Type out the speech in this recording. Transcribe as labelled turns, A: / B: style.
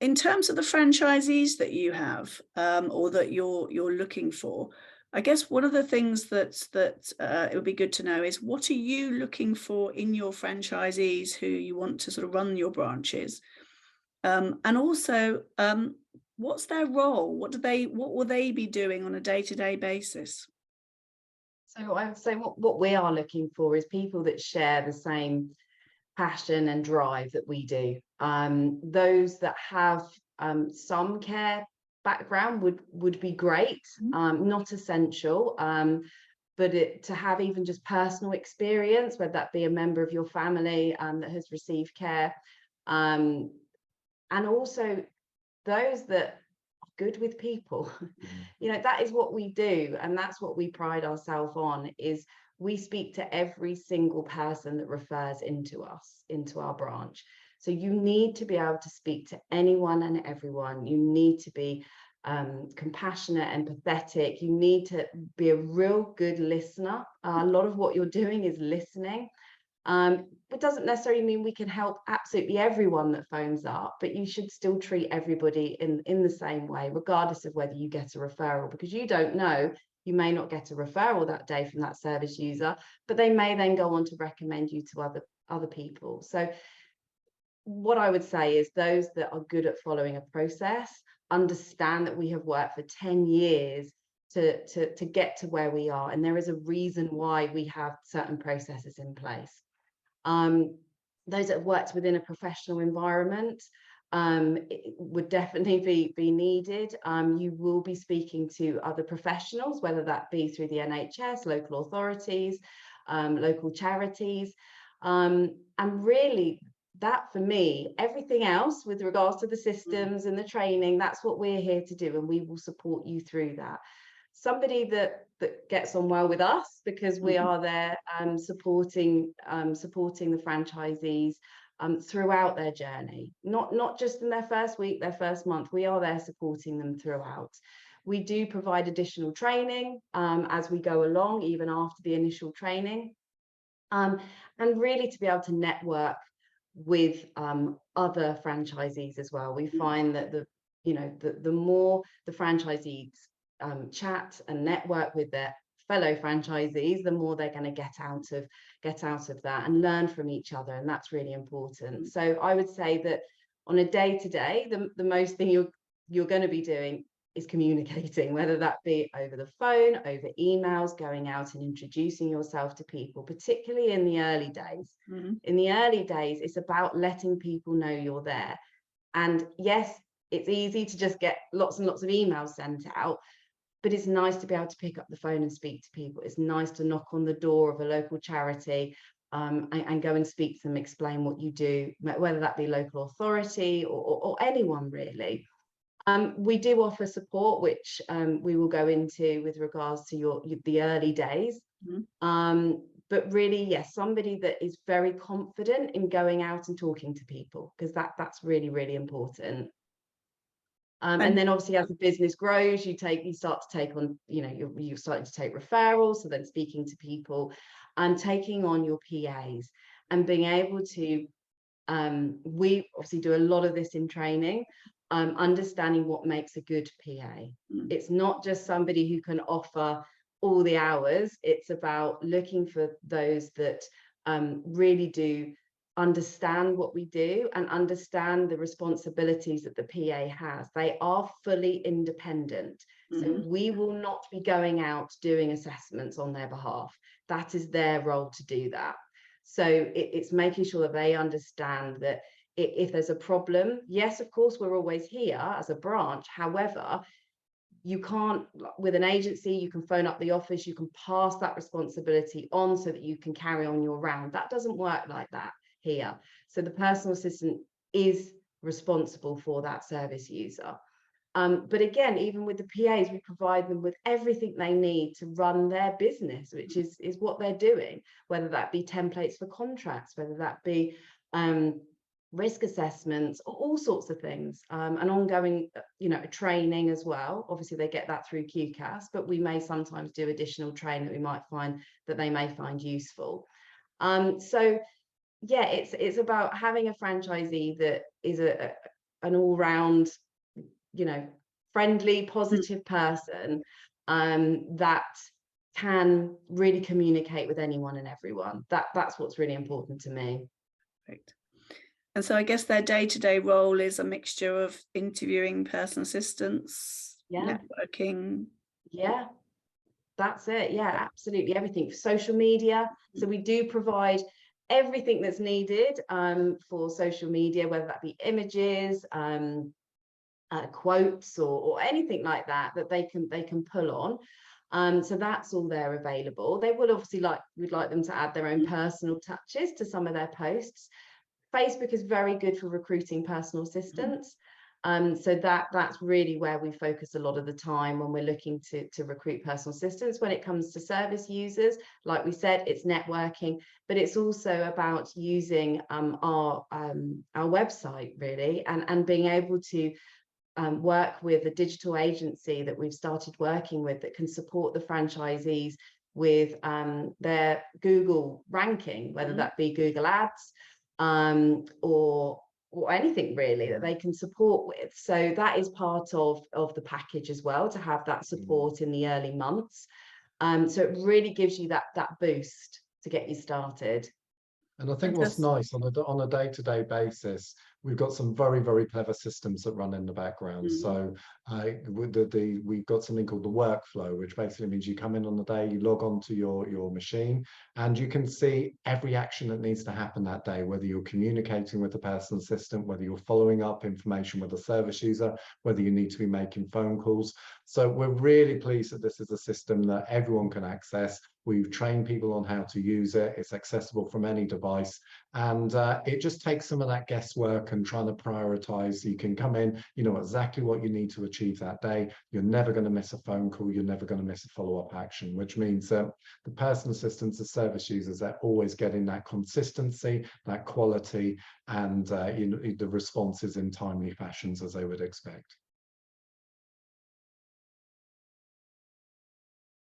A: In terms of the franchisees that you have, or that you're looking for, I guess one of the things that it would be good to know is what are you looking for in your franchisees who you want to sort of run your branches, and also what's their role? What will they be doing on a day-to-day basis?
B: So I would say what we are looking for is people that share the same passion and drive that we do. Those that have some care background would be great,
A: Mhm.
B: not essential, but to have even just personal experience, whether that be a member of your family that has received care, um, and also those that are good with people. That is what we do, and that's what we pride ourselves on, is we speak to every single person that refers into us, into our branch. So you need to be able to speak to anyone and everyone. You need to be compassionate, empathetic. You need to be a real good listener. A lot of what you're doing is listening. It doesn't necessarily mean we can help absolutely everyone that phones up, but you should still treat everybody in the same way, regardless of whether you get a referral, because you don't know, you may not get a referral that day from that service user, but they may then go on to recommend you to other people. So what I would say is those that are good at following a process, understand that we have worked for 10 years to get to where we are, and there is a reason why we have certain processes in place. Those that have worked within a professional environment it would definitely be needed. You will be speaking to other professionals, whether that be through the NHS, local authorities, local charities, and really that for me, everything else with regards to the systems and the training, that's what we're here to do, and we will support you through that. Somebody that gets on well with us, because we
A: Mhm.
B: are there supporting the franchisees throughout their journey, not just in their first week, their first month. We are there supporting them throughout. We do provide additional training as we go along, even after the initial training, and really to be able to network with other franchisees as well. We find that the more the franchisees chat and network with their fellow franchisees, the more they're going to get out of that and learn from each other, and that's really important. So I would say that on a day-to-day, the most thing you're going to be doing is communicating, whether that be over the phone, over emails, going out and introducing yourself to people, particularly in the early days.
A: Mhm.
B: In the early days, it's about letting people know you're there. And yes, it's easy to just get lots and lots of emails sent out, but it's nice to be able to pick up the phone and speak to people. It's nice to knock on the door of a local charity and go and speak to them, explain what you do, whether that be local authority or anyone really. We do offer support, which we will go into with regards to the early days.
A: Mhm.
B: But really, yes, somebody that is very confident in going out and talking to people, because that's really, really important. And
A: And
B: then obviously as the business grows, you start to take on, you're starting to take referrals, so then speaking to people and taking on your PAs and being able to, we obviously do a lot of this in training, understanding what makes a good PA.
A: mm,
B: It's not just somebody who can offer all the hours. It's about looking for those that really do understand what we do and understand the responsibilities that the PA has. They are fully independent. So
A: mhm.
B: we will not be going out doing assessments on their behalf. That is their role to do that. So it's making sure that they understand that if there's a problem, yes, of course, we're always here as a branch. However, you can't, with an agency, you can phone up the office, you can pass that responsibility on so that you can carry on your round. That doesn't work like that here. So the personal assistant is responsible for that service user. But again, even with the PAs, we provide them with everything they need to run their business, which is what they're doing, whether that be templates for contracts, whether that be risk assessments, all sorts of things, and ongoing, training as well. Obviously, they get that through QCAS, but we may sometimes do additional training that we might find that they may find useful. So yeah, it's about having a franchisee that is a an all-round, friendly,
A: Mm.
B: positive person that can really communicate with anyone and everyone. That's what's really important to me.
A: Perfect. And so I guess their day-to-day role is a mixture of interviewing personal assistants,
B: Yeah,
A: networking.
B: yeah, that's it. Yeah, absolutely everything. Social media. So we do provide everything that's needed for social media, whether that be images, quotes, or anything like that they can pull on. So that's all there available. They would obviously we'd like them to add their own personal touches to some of their posts. Facebook is very good for recruiting personal assistants. So that's really where we focus a lot of the time when we're looking to recruit personal assistants. When it comes to service users, like we said, it's networking, but it's also about using our website really, and being able to work with a digital agency that we've started working with that can support the franchisees with their Google ranking, whether that be Google Ads or anything really that they can support with. So that is part of the package as well, to have that support in the early months. So it really gives you that boost to get you started.
C: And I think what's
A: Fantastic.
C: nice on a day-to-day basis, we've got some very, very clever systems that run in the background. So we've got something called the workflow, which basically means you come in on the day, you log on to your machine, and you can see every action that needs to happen that day, whether you're communicating with the personal assistant, whether you're following up information with a service user, whether you need to be making phone calls. So we're really pleased that this is a system that everyone can access. We've trained people on how to use it. It's accessible from any device. And it just takes some of that guesswork and trying to prioritize. You can come in, you know exactly what you need to achieve that day. You're never going to miss a phone call. You're never going to miss a follow-up action, which means that the personal assistants, the service users, they're always getting that consistency, that quality, and the responses in timely fashions as they would expect.